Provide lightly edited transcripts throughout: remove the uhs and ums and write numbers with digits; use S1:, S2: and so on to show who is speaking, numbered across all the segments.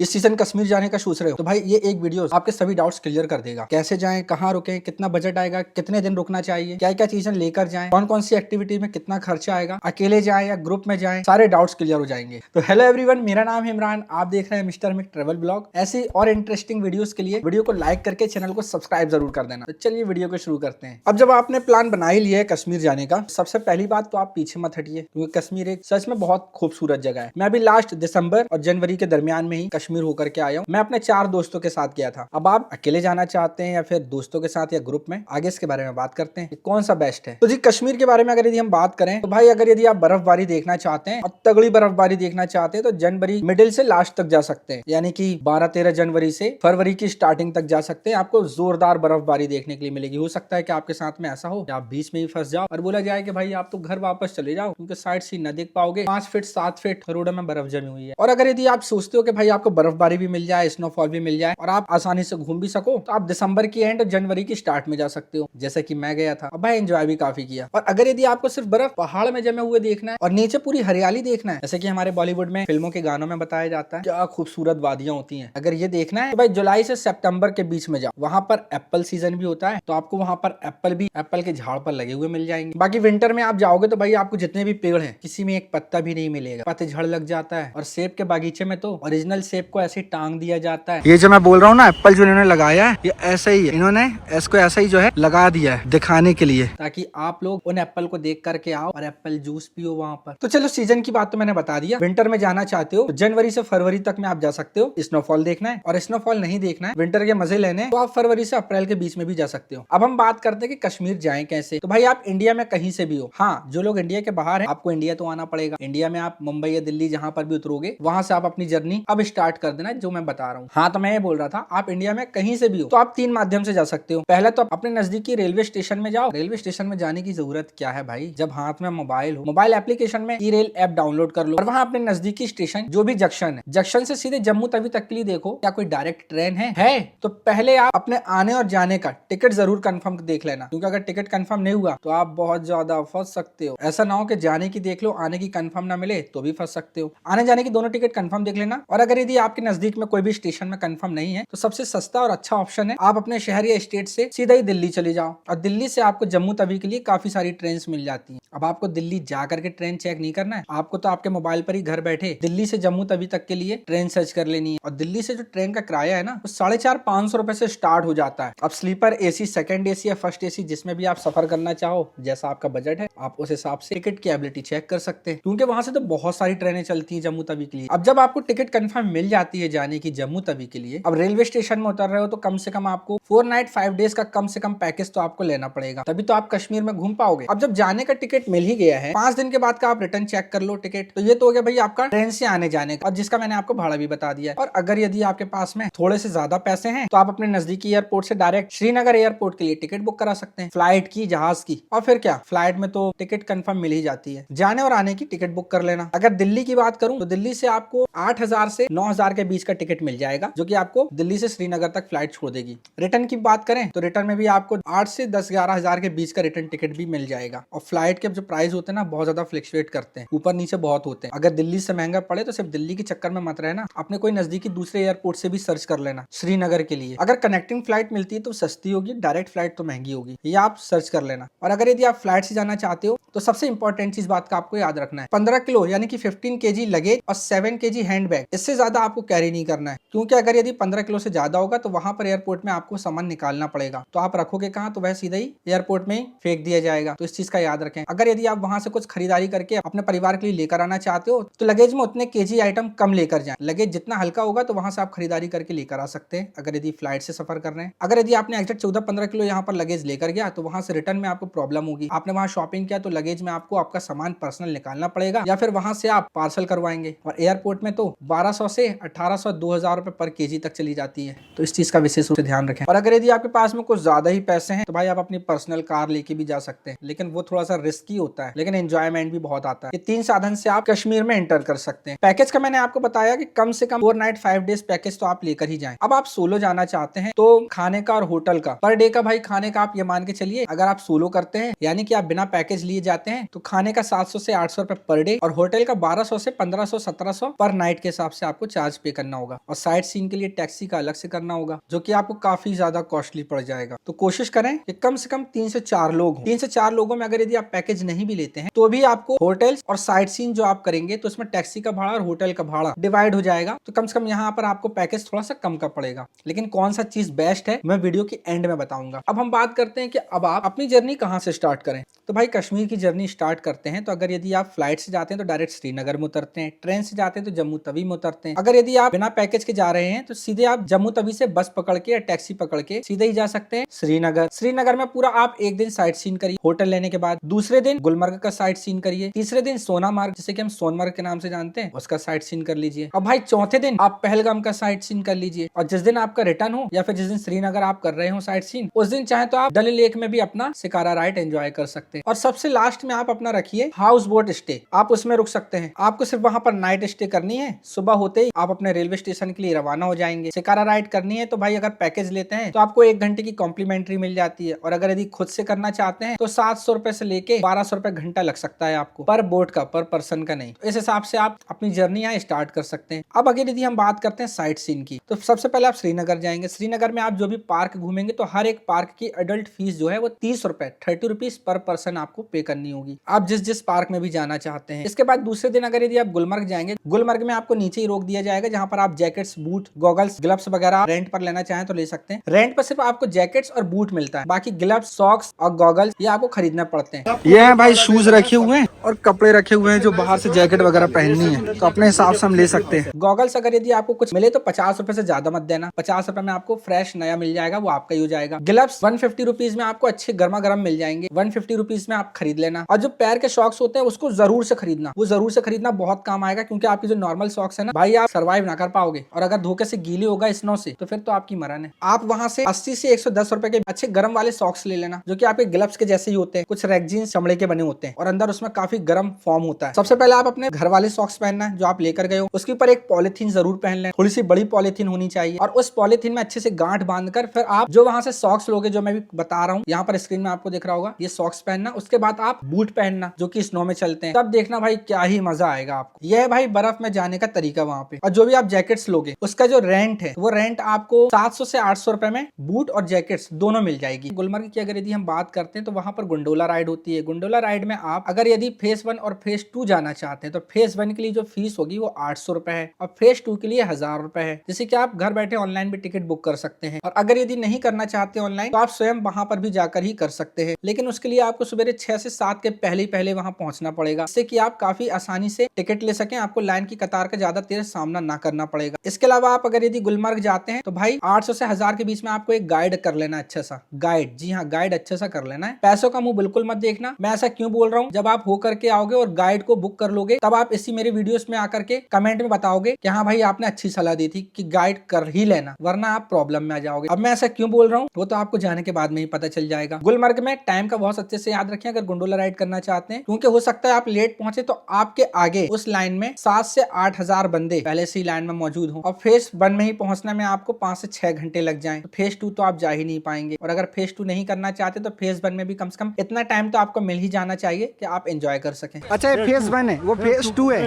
S1: इस सीजन कश्मीर जाने का सोच रहे हो तो भाई ये एक वीडियो आपके सभी डाउट्स क्लियर कर देगा। कैसे जाएं, कहाँ रुकें, कितना बजट आएगा, कितने दिन रुकना चाहिए, क्या क्या चीजें लेकर जाएं, कौन कौन सी एक्टिविटी में कितना खर्चा आएगा, अकेले जाएं या ग्रुप में जाएं, सारे डाउट्स क्लियर हो जाएंगे। तो हेलो एवरीवन, मेरा नाम है इमरान, आप देख रहे हैं मिस्टर मिक ट्रेवल ब्लॉग। ऐसी और इंटरेस्टिंग वीडियोस के लिए वीडियो को लाइक करके चैनल को सब्सक्राइब जरूर कर देना। तो चलिए वीडियो को शुरू करते हैं। अब जब आपने प्लान बना ही लिया है कश्मीर जाने का, सबसे पहली बात तो आप पीछे मत हटिए, क्योंकि कश्मीर एक सच में बहुत खूबसूरत जगह है। मैं अभी लास्ट दिसंबर और जनवरी के दरमियान में ही कश्मीर होकर के आया हूँ। मैं अपने 4 दोस्तों के साथ गया था। अब आप अकेले जाना चाहते हैं या फिर दोस्तों के साथ या ग्रुप में, आगे इसके बारे में बात करते हैं कि कौन सा बेस्ट है। तो जी कश्मीर के बारे में अगर यदि हम बात करें तो भाई अगर यदि आप बर्फबारी देखना चाहते हैं और तगड़ी बर्फबारी देखना चाहते हैं तो जनवरी मिडिल से लास्ट तक जा सकते हैं, यानी कि 12-13 जनवरी से फरवरी की स्टार्टिंग तक जा सकते हैं। आपको जोरदार बर्फबारी देखने के लिए मिलेगी। हो सकता है कि आपके साथ में ऐसा हो कि आप बीच में ही फंस जाओ और बोला जाए कि भाई आप तो घर वापस चले जाओ, क्योंकि साइड सीन न देख पाओगे। 5 फीट 7 फीट रोड में बर्फ जमी हुई है। और अगर यदि आप सोचते हो कि भाई आपको बर्फबारी भी मिल जाए, स्नोफॉल भी मिल जाए और आप आसानी से घूम भी सको, तो आप दिसंबर की एंड और जनवरी की स्टार्ट में जा सकते हो, जैसे कि मैं गया था। अब भाई एंजॉय भी काफी किया। और अगर यदि आपको सिर्फ बर्फ पहाड़ में जमे हुए देखना है और नीचे पूरी हरियाली देखना है, जैसे कि हमारे बॉलीवुड में फिल्मों के गानों में बताया जाता है क्या खूबसूरत वादियां होती हैं, अगर ये देखना है तो भाई जुलाई से सितंबर के बीच में जाओ। वहां पर एप्पल सीजन भी होता है, तो आपको वहां पर एप्पल के झाड़ पर लगे हुए मिल जाएंगे। बाकी विंटर में आप जाओगे तो भाई आपको जितने भी पेड़ हैं किसी में एक पत्ता भी नहीं मिलेगा, पतझड़ लग जाता है। और सेब के बागीचे में तो ओरिजिनल सेब को ऐसे टांग दिया जाता है। ये जो मैं बोल रहा हूँ ना, एप्पल जो इन्होंने लगाया है, ये ऐसा ही है, इन्होंने इसको ऐसा ही जो है लगा दिया है दिखाने के लिए, ताकि आप लोग उन एप्पल को देख करके आओ और एप्पल जूस पियो वहां पर। तो चलो सीजन की बात तो मैंने बता दिया। विंटर में जाना चाहते हो तो जनवरी से फरवरी तक में आप जा सकते हो। स्नोफॉल देखना है और स्नोफॉल नहीं देखना है, विंटर के मजे लेने हैं, तो आप फरवरी से अप्रैल के बीच में भी जा सकते हो। अब हम बात करते हैं कि कश्मीर जाएं कैसे। तो भाई आप इंडिया में कहीं से भी हो, हाँ जो लोग इंडिया के बाहर हैं आपको इंडिया तो आना पड़ेगा। इंडिया में आप मुंबई या दिल्ली जहां पर भी उतरोगे वहां से आप अपनी जर्नी अब स्टार्ट कर देना, जो मैं बता रहा हूँ। हाँ तो मैं ये बोल रहा था, आप इंडिया में कहीं से भी हो तो आप 3 माध्यम से जा सकते हो। पहले तो आप अपने नजदीकी रेलवे स्टेशन में जाओ। रेलवे स्टेशन में जाने की जरूरत क्या है भाई, जब हाथ में मोबाइल हो, मोबाइल एप्लीकेशन में ई रेल ऐप डाउनलोड कर लो और वहां अपने नजदीकी स्टेशन जो भी जंक्शन है, जंक्शन से सीधे जम्मू तवी तक के लिए देखो क्या कोई डायरेक्ट ट्रेन है तो पहले आप अपने आने और जाने का टिकट जरूर कंफर्म देख लेना, क्योंकि अगर टिकट कंफर्म नहीं हुआ तो आप बहुत ज्यादा फंस सकते हो। ऐसा ना हो कि जाने की देख लो, आने की कंफर्म ना मिले तो भी फंस सकते हो। आने जाने की दोनों टिकट कंफर्म देख लेना। और अगर यदि आपके नजदीक में कोई भी स्टेशन में कंफर्म नहीं है तो सबसे सस्ता और अच्छा ऑप्शन है आप अपने शहर या स्टेट से सीधा ही दिल्ली चले जाओ। और दिल्ली से आपको जम्मू तवी के लिए काफी सारी ट्रेन मिल जाती हैं। अब आपको दिल्ली जा करके ट्रेन चेक नहीं करना है, आपको तो आपके मोबाइल पर ही घर बैठे दिल्ली से जम्मू तवी तक के लिए ट्रेन सर्च कर लेनी है। और दिल्ली से जो ट्रेन का किराया है ना, वो 450-500 रुपए से स्टार्ट हो जाता है। अब स्लीपर एसी, सेकंड एसी या फर्स्ट एसी जिसमें भी आप सफर करना चाहो, जैसा आपका बजट है आप उस हिसाब से टिकट की एबिलिटी चेक कर सकते हैं, क्योंकि वहां से तो बहुत सारी ट्रेनें चलती है जम्मू तवी के लिए। अब जब आपको टिकट कंफर्म मिल जाती है जाने की जम्मू तवी के लिए, अब रेलवे स्टेशन में उतर रहे हो तो कम से कम आपको 4 नाइट 5 डेज का कम से कम पैकेज तो आपको लेना पड़ेगा, तभी तो आप कश्मीर में घूम पाओगे। अब जब जाने का टिकट मिल ही गया है, 5 दिन के बाद का आप रिटर्न चेक कर लो टिकट, तो ये तो हो गया भाई आपका ट्रेन से आने जाने का, और जिसका मैंने आपको भाड़ा भी बता दिया है। और अगर यदि आपके पास में थोड़े से ज्यादा पैसे हैं तो आप अपने नजदीकी एयरपोर्ट से डायरेक्ट श्रीनगर एयरपोर्ट के लिए टिकट बुक करा सकते हैं, फ्लाइट की, जहाज की। और फिर क्या, फ्लाइट में तो टिकट कंफर्म मिल ही जाती है, जाने और आने की टिकट बुक कर लेना। अगर दिल्ली की बात करूं तो दिल्ली से आपको 8,000 से 9,000 के बीच का टिकट मिल जाएगा, जो कि आपको दिल्ली से श्रीनगर तक फ्लाइट छोड़ देगी। रिटर्न की बात करें तो रिटर्न में भी आपको 8 से 10-11 हजार के बीच का रिटर्न टिकट भी मिल जाएगा। और फ्लाइट के जो प्राइस होते हैं ना, बहुत ज्यादा फ्लक्चुएट करते हैं, ऊपर नीचे बहुत होते हैं। अगर दिल्ली से महंगा पड़े तो सिर्फ दिल्ली के चक्कर में मत रहना, अपने कोई नजदीकी दूसरे एयरपोर्ट से भी सर्च कर लेना श्रीनगर के लिए। अगर कनेक्टिंग फ्लाइट मिलती है तो सस्ती होगी, डायरेक्ट फ्लाइट तो महंगी होगी, ये आप सर्च कर लेना। और अगर यदि आप फ्लाइट से जाना चाहते हो तो सबसे इंपॉर्टेंट चीज बात का आपको याद रखना है, 15 किलो यानी कि 15 kg लगेज और 7 kg हैंड बैग, इससे ज्यादा आपको कैरी नहीं करना है। क्योंकि अगर यदि 15 किलो से ज्यादा होगा तो वहां पर एयरपोर्ट में आपको सामान निकालना पड़ेगा, तो आप रखोगे कहाँ, तो वह सीधा ही एयरपोर्ट में फेंक दिया जाएगा। तो इस चीज का याद रखें। अगर यदि आप वहां से कुछ खरीदारी करके अपने परिवार के लिए लेकर आना चाहते हो तो लगेज में उतने केजी आइटम कम लेकर जाएं। लगेज जितना हल्का होगा तो वहां से आप खरीदारी करके लेकर आ सकते हैं, अगर यदि फ्लाइट से सफर कर रहे हैं। अगर यदि आपने एग्जैक्ट 14-15 किलो यहाँ पर लगेज लेकर गया तो वहां से रिटर्न में आपको प्रॉब्लम होगी। आपने वहां शॉपिंग किया तो लगेज में आपको आपका सामान पर्सनल निकालना पड़ेगा, या फिर वहां से आप पार्सल करवाएंगे। और एयरपोर्ट में तो 1200 से 1800-2000 रुपए पर केजी तक चली जाती है, तो इस चीज का विशेष रूप से ध्यान रखें। और अगर यदि आपके पास में कुछ ज्यादा ही पैसे हैं तो भाई आप अपनी पर्सनल कार लेके भी जा सकते हैं, लेकिन वो थोड़ा सा रिस्की होता है, लेकिन एंजॉयमेंट भी बहुत आता है। ये 3 साधन से आप कश्मीर में एंटर कर सकते हैं। पैकेज का मैंने आपको बताया कि कम से कम 4 नाइट 5 डेज पैकेज तो आप लेकर ही जाएं। अब आप सोलो जाना चाहते हैं तो खाने का और होटल का पर डे का, भाई खाने का आप ये मान के चलिए, अगर आप सोलो करते हैं यानी कि आप बिना पैकेज लिए जाते हैं तो खाने का 700 से 800 रुपए पर डे और होटल का 1200 से 1500-1700 पर नाइट के हिसाब से आपको चार्ज चार्ज पे करना होगा और साइट सीन के लिए टैक्सी का अलग से करना होगा, जो कि आपको काफी ज्यादा कॉस्टली पड़ जाएगा। तो कोशिश करें कि कम से कम 3 से 4 लोग हों। 3 से 4 लोगों में अगर यदि आप पैकेज नहीं भी लेते हैं तो भी आपको होटल्स और साइट सीन जो आप करेंगे तो उसमें टैक्सी का भाड़ा और होटल का भाड़ा डिवाइड हो जाएगा। तो कम से कम यहाँ पर आपको पैकेज थोड़ा सा कम का पड़ेगा। लेकिन कौन सा चीज बेस्ट है मैं वीडियो के एंड में बताऊंगा। अब हम बात करते हैं कि अब आप अपनी जर्नी कहाँ से स्टार्ट करें। तो भाई कश्मीर की जर्नी स्टार्ट करते हैं तो अगर यदि आप फ्लाइट से जाते हैं तो डायरेक्ट श्रीनगर में उतरते हैं, ट्रेन से जाते हैं तो जम्मू तवी में उतरते हैं। अगर यदि आप बिना पैकेज के जा रहे हैं तो सीधे आप जम्मू तवी से बस पकड़ के या टैक्सी पकड़ के सीधे ही जा सकते हैं श्रीनगर। श्रीनगर में पूरा आप एक दिन साइट सीन करिए होटल लेने के बाद, दूसरे दिन गुलमर्ग का साइट सीन करिए, तीसरे दिन सोनामार्ग जिसे कि हम सोनमर्ग के नाम से जानते हैं उसका साइट सीन कर लीजिए। और भाई चौथे दिन आप पहलगाम का साइट सीन कर लीजिए। और जिस दिन आपका रिटर्न हो या फिर जिस दिन श्रीनगर आप कर रहे हो साइट सीन, उस दिन चाहे तो आप डल लेक में भी अपना शिकारा राइड एंजॉय कर सकते हैं। और सबसे लास्ट में आप अपना रखिए हाउस बोट स्टे, आप उसमें रुक सकते हैं। आपको सिर्फ वहां पर नाइट स्टे करनी है, सुबह होते ही आप अपने रेलवे स्टेशन के लिए रवाना हो जाएंगे। शिकारा राइड करनी है तो भाई अगर पैकेज लेते हैं तो आपको 1 घंटे की कॉम्प्लीमेंट्री मिल जाती है। और अगर यदि खुद से करना चाहते हैं तो 700 रुपए से लेके 1200 रुपए घंटा लग सकता है आपको, पर बोट का, पर पर्सन का नहीं। तो इस हिसाब से आप अपनी जर्नी यहाँ स्टार्ट कर सकते हैं। अब अगर यदि हम बात करते हैं साइट सीन की, तो सबसे पहले आप श्रीनगर जाएंगे। श्रीनगर में आप जो भी पार्क घूमेंगे तो हर एक पार्क की एडल्ट फीस जो है वो 30 रुपए 30 रुपीज पर पर्सन आपको पे करनी होगी, आप जिस जिस पार्क में भी जाना चाहते हैं। इसके बाद दूसरे दिन अगर यदि आप गुलमर्ग जाएंगे, गुलमर्ग में आपको नीचे ही रोक दिया जाएगा जहां पर आप जैकेट्स, बूट, गॉगल्स, ग्लव्स वगैरह रेंट पर लेना चाहें तो ले सकते हैं। रेंट पर सिर्फ आपको जैकेट्स और बूट मिलता है, बाकी ग्लव्स, सॉक्स और गॉगल्स ये आपको खरीदना पड़ते हैं। ये है भाई शूज रखे हुए हैं और कपड़े रखे हुए हैं जो बाहर से जैकेट वगैरह पहननी है तो अपने हिसाब से हम ले सकते हैं। गॉगल्स अगर यदि आपको कुछ मिले तो 50 रुपए से ज्यादा मत देना, 50 रुपए में आपको फ्रेश नया मिल जाएगा, वो आपका ही हो जाएगा। ग्लव्स 150 रुपीज में आपको अच्छे गर्मा गर्म मिल जाएंगे, 150 रुपीज में आप खरीद लेना। और जो पैर के सॉक्स होते हैं उसको जरूर से खरीदना, वो जरूर से खरीदना, बहुत काम आएगा। क्योंकि आपकी जो नॉर्मल सॉक्स है ना भाई आप सर्वाइव ना कर पाओगे, और अगर धोखे से गीले होगा स्नो से तो फिर तो आपकी मरण है। आप वहां से 80 से 110 रुपए के अच्छे गर्म वाले सॉक्स ले लेना जो कि आपके ग्लव्स के जैसे ही होते हैं, कुछ रेक्जीन चमड़े के बने होते हैं और अंदर उसमें काफी गर्म फॉर्म होता है। सबसे पहले आप अपने घर वाले सॉक्स पहनना है जो आप लेकर गए हो, उसके ऊपर एक पॉलिथीन जरूर पहन लें, थोड़ी सी बड़ी पॉलिथीन होनी चाहिए। और उस पॉलिथीन में अच्छे से गांठ बांधकर फिर आप जो वहां से सॉक्स लोगे, जो मैं भी बता रहा हूँ यहाँ पर स्क्रीन में आपको दिख रहा होगा, ये सॉक्स पहनना। उसके बाद आप बूट पहनना जो कि स्नो में चलते हैं, तब देखना भाई क्या ही मजा आएगा आपको। यह है भाई बर्फ में जाने का तरीका वहां पे। और जो भी आप जैकेट्स लोगे उसका जो रेंट है वो रेंट आपको 700 से 800 रुपए में बूट और जैकेट्स दोनों मिल जाएगी। गुलमर्ग की अगर यदि हम बात करते हैं तो वहां पर गुंडोला राइड होती है। गुंडोला राइड में आप अगर यदि फेज 1 और फेज 2 जाना चाहते हैं तो फेज 1 के लिए जो फीस होगी वो 800 रुपए है और फेज 2 के लिए 1000 रुपए है, जिससे कि आप घर बैठे ऑनलाइन भी टिकट बुक कर सकते हैं। और अगर यदि नहीं करना चाहते ऑनलाइन तो आप स्वयं वहां पर भी जाकर ही कर सकते हैं, लेकिन उसके लिए आपको सुबह 6 से 7 के पहले वहां पहुंचना पड़ेगा, जिससे कि आप काफी आसानी से टिकट ले सकें, आपको लाइन की कतार का ज्यादा देर सामना ना करना पड़ेगा। इसके अलावा आप अगर यदि गुलमर्ग जाते हैं तो भाई 800 से 1000 के बीच में आपको एक गाइड कर लेना, अच्छा सा गाइड, जी हाँ गाइड अच्छा सा कर लेना है। पैसों का मुंह बिल्कुल मत देखना। मैं ऐसा क्यों बोल रहा हूँ, जब आप होकर के आओगे और गाइड को बुक कर लोगे तब आप इसी मेरे वीडियोस में आकर के कमेंट में बताओगे कि हाँ भाई आपने अच्छी सलाह दी थी कि गाइड कर ही लेना, वरना आप प्रॉब्लम में आ जाओगे। अब मैं ऐसा क्यों बोल रहा हूँ वो तो आपको जाने के बाद में ही पता चल जाएगा। गुलमर्ग में टाइम का बहुत अच्छे से याद रखें अगर गोंडोला राइड करना चाहते हैं, क्योंकि हो सकता है आप लेट पहुंचे तो आपके आगे उस लाइन में 7 से 8,000 बंदे पहले से ही लाइन में मौजूद हो और फेज 1 में ही पहुंचने में आपको 5 से 6 घंटे लग जाएं, तो फेज 2 तो आप जा ही नहीं पाएंगे। और अगर फेज 2 नहीं करना चाहते तो फेज 1 में भी कम से कम इतना टाइम तो आपको मिल ही जाना चाहिए कि आप एंजॉय कर सकें। अच्छा ये फेज 1 है, वो फेज 2 है,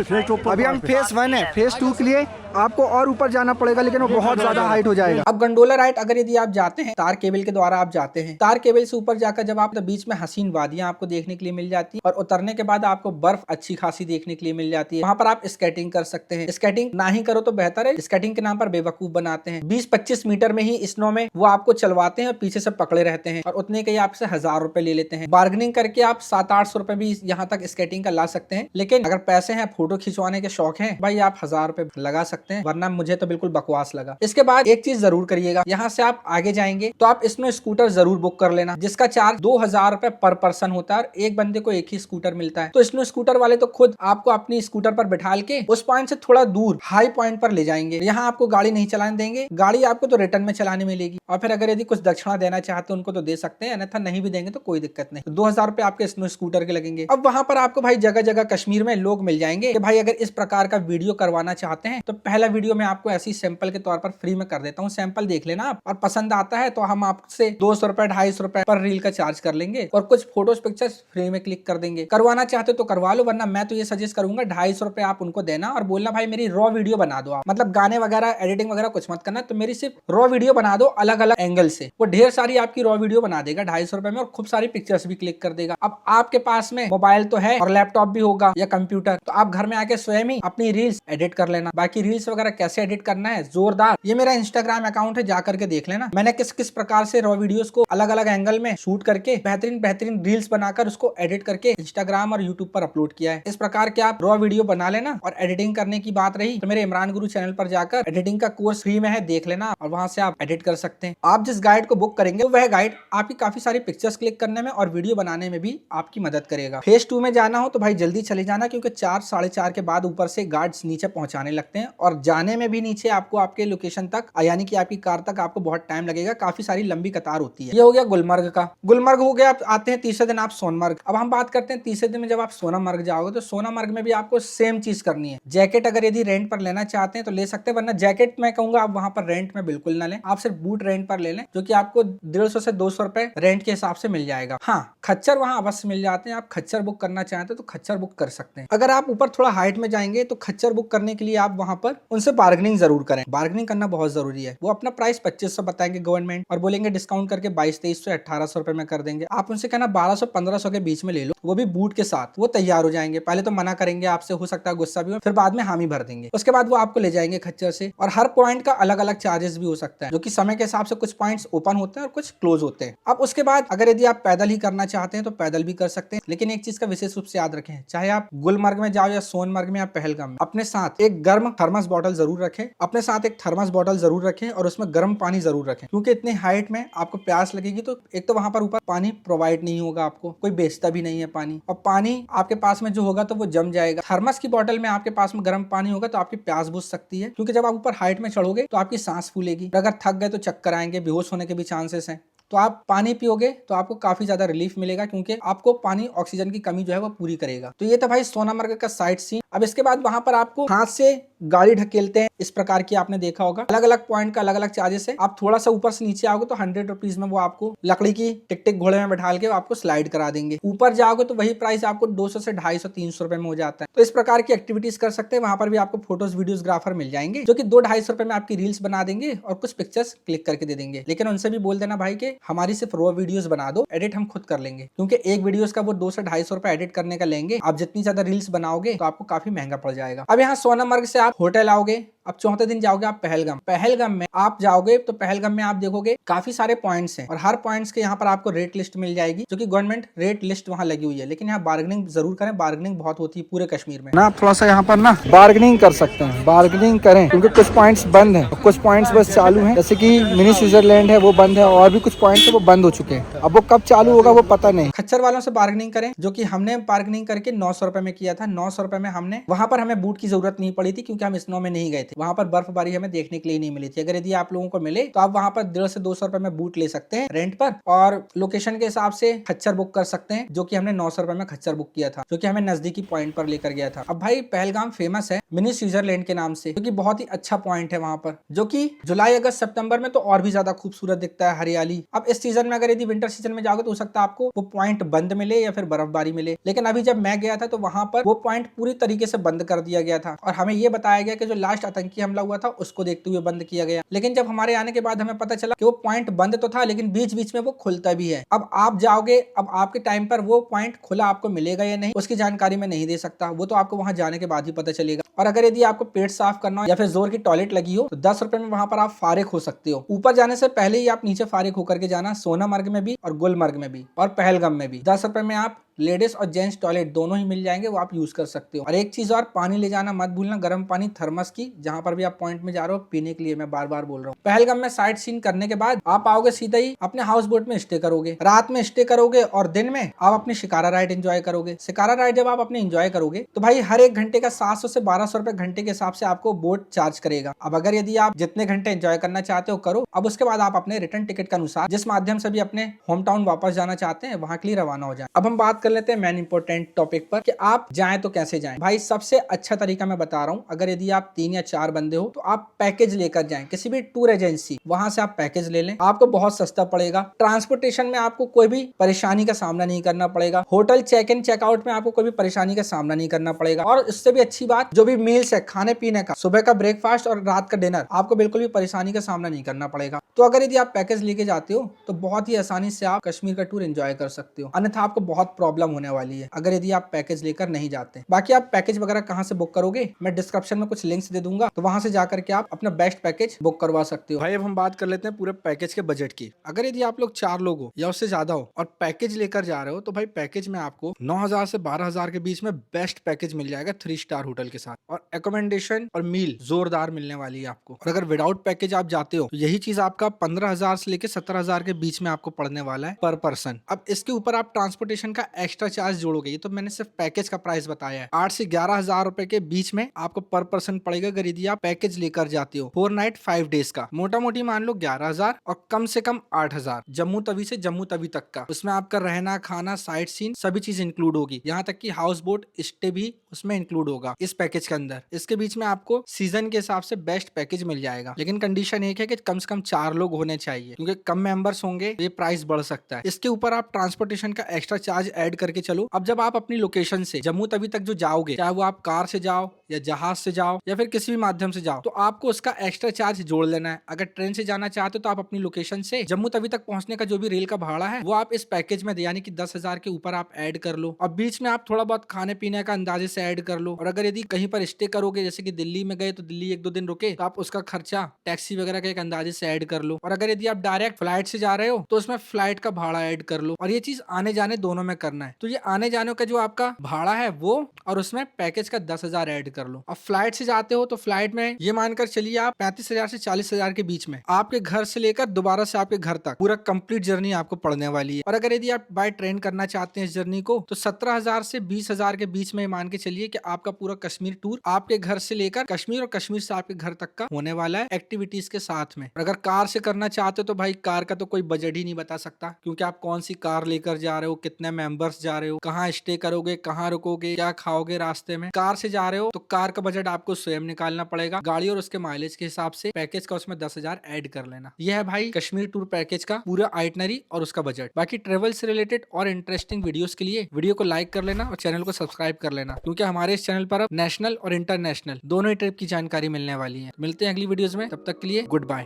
S1: अभी हम फेज 1 है। फेज 2 के लिए आपको और ऊपर जाना पड़ेगा, लेकिन वो बहुत ज्यादा हाइट हो जाएगा। अब गंडोला राइड अगर यदि आप जाते हैं तार केबल के द्वारा आप जाते हैं, तार केबल से ऊपर जाकर जब आप बीच में हसीन वादियां आपको देखने के लिए मिल जाती है और उतरने के बाद आपको बर्फ अच्छी खासी देखने के लिए मिल जाती है। वहां पर आप स्केटिंग कर सकते हैं। स्केटिंग ना ही करो तो बेहतर है, स्केटिंग के नाम पर बेवकूफ बनाते हैं। 20-25 मीटर में ही स्नो में वो आपको चलवाते हैं और पीछे से पकड़े रहते हैं और उतने के आपसे 1000 रुपए ले लेते हैं। बार्गेनिंग करके आप 700-800 रुपए भी यहाँ तक स्केटिंग का ला सकते हैं, लेकिन अगर पैसे हैं, फोटो खिंचवाने के शौक है भाई, आप 1000 रुपए लगा सकते हैं, वरना मुझे तो बिल्कुल बकवास लगा। इसके बाद एक चीज जरूर करिएगा, यहाँ से आप आगे जाएंगे तो आप स्नो स्कूटर जरूर बुक कर लेना, जिसका चार्ज 2000 रुपए पर पर्सन होता है और एक बंदे को एक ही स्कूटर मिलता है। तो स्नो स्कूटर वाले तो खुद आपको अपनी स्कूटर पर बिठाल के उस पॉइंट से थोड़ा दूर हाई पॉइंट पर ले जाएंगे। यहाँ आपको गाड़ी नहीं चलाने देंगे, गाड़ी आपको तो रिटर्न में चलाने मिलेगी और फिर अगर यदि कुछ दक्षिणा देना चाहते हैं उनको तो दे सकते हैं, अन्यथा नहीं भी देंगे तो कोई दिक्कत नहीं। 2000 रुपए आपके स्नो स्कूटर के लगेंगे। अब वहां पर आपको भाई जगह जगह कश्मीर में लोग मिल जाएंगे कि भाई अगर इस प्रकार का वीडियो करवाना चाहते हैं तो पहला वीडियो मैं आपको ऐसी सैंपल के तौर पर फ्री में कर देता हूँ, सैंपल देख लेना आप, और पसंद आता है तो हम आपसे 200 रुपए 250 रुपए पर रील का चार्ज कर लेंगे और कुछ फोटोज पिक्चर्स फ्री में क्लिक कर देंगे। करवाना चाहते तो करवा लो, वरना मैं तो ये सजेस्ट करूंगा 250 रुपए आप उनको देना और बोलना भाई मेरी रॉ वीडियो वीडियो बना दो आप, मतलब गाने वगैरह एडिटिंग वगैरह कुछ मत करना, तो मेरी सिर्फ रॉ वीडियो बना दो अलग अलग एंगल से, वो ढेर सारी आपकी रॉ वीडियो बना देगा 250 रुपए में और खूब सारी पिक्चर्स भी क्लिक कर देगा। अब आपके पास में मोबाइल तो है और लैपटॉप भी होगा या कंप्यूटर, तो आप घर में आके स्वयं ही अपनी रील्स एडिट कर लेना। बाकी रील्स वगैरह कैसे एडिट करना है जोरदार, ये मेरा इंस्टाग्राम अकाउंट है, जाकर के देख लेना। मैंने किस किस प्रकार से रॉ वीडियोस को अलग अलग एंगल में शूट करके बेहतरीन बेहतरीन रील्स बनाकर उसको एडिट करके इंस्टाग्राम और यूट्यूब पर अपलोड किया है। इस प्रकार के आप रॉ वीडियो बना लेना। और एडिटिंग करने की बात रही तो मेरे इमरान गुरु चैनल पर जाकर एडिटिंग का कोर्स फ्री में है, देख लेना और वहां से आप एडिट कर सकते हैं। आप जिस गाइड को बुक करेंगे वह गाइड आपकी काफी सारी पिक्चर्स क्लिक करने में और वीडियो बनाने में भी आपकी मदद करेगा। फेज 2 में जाना हो तो भाई जल्दी चले जाना, क्योंकि 4 साढ़े 4 के बाद ऊपर से गार्ड्स नीचे पहुंचाने लगते हैं और जाने में भी नीचे आपको आपके लोकेशन तक यानी कि आपकी कार तक आपको बहुत टाइम लगेगा, काफी सारी लंबी कतार होती है। ये हो गया गुलमर्ग का। गुलमर्ग हो गया, आप आते हैं तीसरे दिन आप सोनमर्ग। अब हम बात करते हैं तीसरे दिन में जब आप सोनामर्ग जाओगे तो सोनामर्ग में भी आपको सेम चीज करनी है। जैकेट अगर यदि रेंट पर लेना चाहते हैं तो ले सकते हैं, वरना जैकेट मैं कहूंगा आप वहां पर रेंट में बिल्कुल ना लें, आप सिर्फ बूट रेंट पर ले लें, जो कि आपको 150 से 200 रुपए रेंट के हिसाब से मिल जाएगा। हाँ, खच्चर वहां अवश्य मिल जाते हैं, आप खच्चर बुक करना चाहते हैं तो खच्चर बुक कर सकते हैं। अगर आप ऊपर थोड़ा हाइट में जाएंगे तो खच्चर बुक करने के लिए आप वहां पर उनसे बार्गेनिंग जरूर करें, बार्गेनिंग करना बहुत जरूरी है। वो अपना प्राइस 2500 बताएंगे गवर्नमेंट और बोलेंगे डिस्काउंट करके 2200, 1800 रुपए में कर देंगे। आप उनसे कहना 1200, 1500 के बीच में ले लो, वो भी बूट के साथ। वो तैयार हो जाएंगे, पहले तो मना करेंगे आपसे, हो सकता है गुस्सा भी हो, फिर बाद में हामी भर देंगे। उसके बाद वो आपको ले जाएंगे खच्चर से और हर पॉइंट का अलग अलग चार्जेस भी हो सकता है, जो कि समय के हिसाब से कुछ पॉइंट्स ओपन होते हैं और कुछ क्लोज होते हैं। अब उसके बाद अगर यदि आप पैदल ही करना चाहते हैं तो पैदल भी कर सकते हैं, लेकिन एक चीज का विशेष रूप से याद रखें, चाहे आप गुलमर्ग में जाओ या सोनमर्ग में या पहलगाम में, अपने साथ एक गर्म थर्मस बॉटल जरूर रखें, अपने साथ एक थर्मस बॉटल जरूर रखें और उसमें गर्म पानी जरूर रखें, क्योंकि इतनी हाइट में आपको प्यास लगेगी तो एक तो वहां पर ऊपर पानी प्रोवाइड नहीं होगा, आपको कोई बेचता भी नहीं है पानी, और पानी आपके पास में जो होगा तो वो जम जाएगा। थर्मस की बॉटल में आपके पास में गर्म पानी होगा तो आपकी प्यास बुझ सकती है, क्योंकि जब आप ऊपर हाइट में चढ़ोगे तो आपकी सांस फूलेगी, अगर थक गए तो चक्कर आएंगे, बेहोश होने के भी चांसेस हैं। तो आप पानी पियोगे तो आपको काफी ज्यादा रिलीफ मिलेगा, क्योंकि आपको पानी ऑक्सीजन की कमी जो है वो पूरी करेगा। तो ये था भाई सोनामर्ग का साइट सीन। अब इसके बाद वहां पर आपको हाथ से गाड़ी ढकेलते हैं, इस प्रकार की आपने देखा होगा। अलग अलग पॉइंट का अलग अलग चार्जेस है। आप थोड़ा सा ऊपर से नीचे आओगे तो 100 रुपीज में वो आपको लकड़ी की टिक टिक घोड़े में बैठा के आपको स्लाइड करा देंगे। ऊपर जाओगे तो वही प्राइस आपको 200 से 250, 300 रुपए में हो जाता है। तो इस प्रकार की एक्टिविटीज कर सकते हैं। वहां पर भी आपको फोटोज वीडियोग्राफर मिल जाएंगे, जो कि 200-250 रुपए में आपकी रील्स बना देंगे और कुछ पिक्चर्स क्लिक करके दे देंगे। लेकिन उनसे भी बोल देना भाई कि हमारी सिर्फ रॉ वीडियोस बना दो, एडिट हम खुद कर लेंगे, क्योंकि एक वीडियोस का वो 200 से 250 रुपए एडिट करने का लेंगे। आप जितनी ज्यादा रील्स बनाओगे तो आपको काफी महंगा पड़ जाएगा। अब यहाँ सोनामर्ग से आप होटल आओगे। अब चौथे दिन जाओगे आप पहलगाम। पहलगाम में आप जाओगे तो पहलगाम में आप देखोगे काफी सारे पॉइंट्स हैं और हर पॉइंट्स के यहाँ पर आपको रेट लिस्ट मिल जाएगी, जो कि गवर्नमेंट रेट लिस्ट वहाँ लगी हुई है। लेकिन यहाँ बार्गेनिंग जरूर करें, बार्गेनिंग बहुत होती है पूरे कश्मीर में ना। आप थोड़ा सा यहाँ पर ना बार्गेनिंग कर सकते हैं, बार्गेनिंग करें, क्योंकि कुछ पॉइंट्स बंद है, कुछ पॉइंट्स बस चालू है, जैसे की मिनी स्विट्जरलैंड है वो बंद है और भी कुछ पॉइंट्स है वो बंद हो चुके हैं। अब वो कब चालू होगा वो पता नहीं। खच्चर वालों से बार्गेनिंग करें, जो कि हमने बार्गेनिंग करके 900 रुपए में किया था। 900 रुपए में हमने वहां पर हमें बूट की जरूरत नहीं पड़ी थी, क्योंकि हम स्नो में नहीं गए थे। वहां पर बर्फबारी हमें देखने के लिए नहीं मिली थी। अगर यदि आप लोगों को मिले तो आप वहां पर 150 से 200 रुपए में बूट ले सकते हैं रेंट पर, और लोकेशन के हिसाब से खच्चर बुक कर सकते हैं, जो कि हमने 900 रुपए में खच्चर बुक किया था, जो कि हमें नजदीकी पॉइंट पर लेकर गया था। अब भाई पहलगाम फेमस है मिनी स्विट्जरलैंड के नाम से, क्योंकि बहुत ही अच्छा पॉइंट है वहां पर, जो कि जुलाई, अगस्त, सितंबर में तो और भी ज्यादा खूबसूरत दिखता है, हरियाली। अब इस सीजन में अगर यदि विंटर सीजन में जाओगे तो हो सकता है आपको वो पॉइंट बंद मिले या फिर बर्फबारी मिले। लेकिन अभी जब मैं गया था तो वहां पर वो पॉइंट पूरी तरीके से बंद कर दिया गया था और हमें ये बताया गया कि जो लास्ट आतंकी हमला हुआ था उसको देखते हुए बंद किया गया। लेकिन जब हमारे आने के बाद हमें पता चला कि वो पॉइंट बंद तो था, लेकिन बीच बीच में वो खुलता भी है। अब आप जाओगे, अब आपके टाइम पर वो पॉइंट खुला आपको मिलेगा या नहीं उसकी जानकारी मैं नहीं दे सकता, वो तो आपको वहां जाने के बाद ही पता चलेगा। और अगर यदि आपको पेट साफ करना हो या फिर जोर की टॉयलेट लगी हो तो 10 रुपए में वहां पर आप फारिग हो सकते हो। ऊपर जाने से पहले ही आप नीचे फारिग होकर के जाना, सोनामर्ग में भी और गुलमर्ग में भी और पहलगाम में भी। 10 रुपए में आप लेडीज और जेंट्स टॉयलेट दोनों ही मिल जाएंगे, वो आप यूज कर सकते हो। और एक चीज और, पानी ले जाना मत भूलना, गर्म पानी थर्मस की, जहां पर भी आप पॉइंट में जा रहे हो पीने के लिए, मैं बार बार बोल रहा हूँ। पहलगाम में साइट सीन करने के बाद आप आओगे सीधा ही अपने हाउस बोट में स्टे करोगे, रात में स्टे करोगे और दिन में आप अपनी शिकारा राइड एंजॉय करोगे। शिकारा राइड जब आप अपने एंजॉय करोगे तो भाई हर एक घंटे का 700 से 1200 रुपए घंटे के हिसाब से आपको बोट चार्ज करेगा। अब अगर यदि आप जितने घंटे एंजॉय करना चाहते हो करो। अब उसके बाद आप अपने रिटर्न टिकट के अनुसार जिस माध्यम से भी अपने होम टाउन वापस जाना चाहते हैं वहां के लिए रवाना हो जाए। अब हम बात कर लेते हैं मेन इंपॉर्टेंट टॉपिक पर कि आप जाएं तो कैसे जाएं। भाई सबसे अच्छा तरीका मैं बता रहा हूं, अगर यदि आप 3 या 4 बंदे हो तो आप पैकेज लेकर जाएं किसी भी टूर एजेंसी, वहां से आप पैकेज ले लें, आपको बहुत सस्ता पड़ेगा। ट्रांसपोर्टेशन में आपको कोई भी परेशानी का सामना नहीं करना पड़ेगा। होटल चेक इन चेकआउट में आपको कोई भी परेशानी का सामना नहीं करना पड़ेगा। और इससे भी अच्छी बात, जो भी मील्स है, खाने पीने का, सुबह का ब्रेकफास्ट और रात का डिनर, आपको बिल्कुल भी परेशानी का सामना नहीं करना पड़ेगा। तो अगर यदि आप पैकेज लेके जाते हो तो बहुत ही आसानी से आप कश्मीर का टूर एंजॉय कर सकते हो, अन्यथा आपको बहुत प्रॉब्लम होने वाली है अगर यदि आप पैकेज लेकर नहीं जाते। बाकी आप पैकेज वगैरह कहां से बुक करोगे, मैं डिस्क्रिप्शन में कुछ लिंक्स दे दूंगा, तो वहां से जाकर के आप अपना बेस्ट पैकेज बुक करवा सकते हो। भाई अब हम बात कर लेते हैं पूरे पैकेज के बजट की। अगर यदि आप लोग 4 लोग हो या उससे ज्यादा हो और पैकेज लेकर जा रहे हो तो भाई पैकेज में आपको 9,000 से 12,000 के बीच में बेस्ट पैकेज मिल जाएगा 3 स्टार होटल के साथ, और अकोमोडेशन और मील जोरदार मिलने वाली है आपको। और अगर विदाउट पैकेज आप जाते हो तो यही चीज आपका 15,000 से लेकर 17,000 के बीच में आपको पड़ने वाला है पर पर्सन। अब इसके ऊपर आप ट्रांसपोर्टेशन का एक्स्ट्रा चार्ज जोड़ोगे, ये तो मैंने सिर्फ पैकेज का प्राइस बताया है। 8 से 11,000 रुपए के बीच में आपको पर पर्सन पड़ेगा अगर यदि आप पैकेज लेकर जाते हो 4 नाइट 5 डेज का। मोटा मोटी मान लो 11,000 और कम से कम 8,000 जम्मू तवी से जम्मू तवी तक का। उसमें आपका रहना, खाना, साइट सीन सभी चीज इंक्लूड होगी, यहाँ तक कि हाउस बोट स्टे भी उसमें इंक्लूड होगा इस पैकेज के अंदर। इसके बीच में आपको सीजन के हिसाब से बेस्ट पैकेज मिल जाएगा, लेकिन कंडीशन एक है कि कम से कम 4 लोग होने चाहिए, क्योंकि कम मेंबर्स होंगे तो ये प्राइस बढ़ सकता है। इसके ऊपर आप ट्रांसपोर्टेशन का एक्स्ट्रा चार्ज ऐड करके चलो। अब जब आप अपनी लोकेशन से जम्मू तवी तक जो जाओगे, चाहे वो आप कार से जाओ या जहाज से जाओ या फिर किसी भी माध्यम से जाओ, तो आपको उसका एक्स्ट्रा चार्ज जोड़ लेना है। अगर ट्रेन से जाना चाहते हो तो आप अपनी लोकेशन से जम्मू तवी तक पहुंचने का जो भी रेल का भाड़ा है वो आप इस पैकेज में यानी कि 10,000 के ऊपर आप ऐड कर लो। अब बीच में आप थोड़ा बहुत खाने पीने का अंदाजे से ऐड कर लो। और अगर यदि कहीं पर स्टे करोगे, जैसे कि दिल्ली में गए तो दिल्ली 1-2 दिन रुके, तो आप उसका खर्चा टैक्सी वगैरह का एक अंदाजे से ऐड कर लो। और अगर यदि आप डायरेक्ट फ्लाइट से जा रहे हो तो उसमें फ्लाइट का भाड़ा ऐड कर लो। और ये चीज आने जाने दोनों में करना है, तो ये आने जाने का जो आपका भाड़ा है वो और उसमें पैकेज का 10,000 ऐड कर लो। अब फ्लाइट से जाते हो तो फ्लाइट में ये मानकर चलिए आप 35,000 से 40,000 के बीच में आपके घर से लेकर दोबारा से आपके घर तक पूरा कंप्लीट जर्नी आपको पड़ने वाली है। और अगर यदि आप बाय ट्रेन करना चाहते हैं इस जर्नी को, तो 17,000 से 20,000 के बीच में मान के चलिए कि आपका पूरा कश्मीर टूर आपके घर से लेकर कश्मीर और कश्मीर से आपके घर तक का होने वाला है एक्टिविटीज के साथ में। और अगर कार से करना चाहते हो तो भाई कार का तो कोई बजट ही नहीं बता सकता, क्योंकि आप कौन सी कार लेकर जा रहे हो, कितने मेंबर्स जा रहे हो, कहाँ स्टे करोगे, कहाँ रुकोगे, क्या खाओगे रास्ते में। कार से जा रहे हो तो कार का बजट आपको स्वयं निकालना पड़ेगा, गाड़ी और उसके माइलेज के हिसाब से पैकेज का उसमें 10,000 ऐड कर लेना। यह है भाई कश्मीर टूर पैकेज का पूरा आइटनरी और उसका बजट। बाकी ट्रेवल से रिलेटेड और इंटरेस्टिंग वीडियोस के लिए वीडियो को लाइक कर लेना और चैनल को सब्सक्राइब कर लेना, क्योंकि हमारे इस चैनल पर अब नेशनल और इंटरनेशनल दोनों ही ट्रिप की जानकारी मिलने वाली है। मिलते हैं अगली वीडियोस में, तब तक के लिए गुड बाय।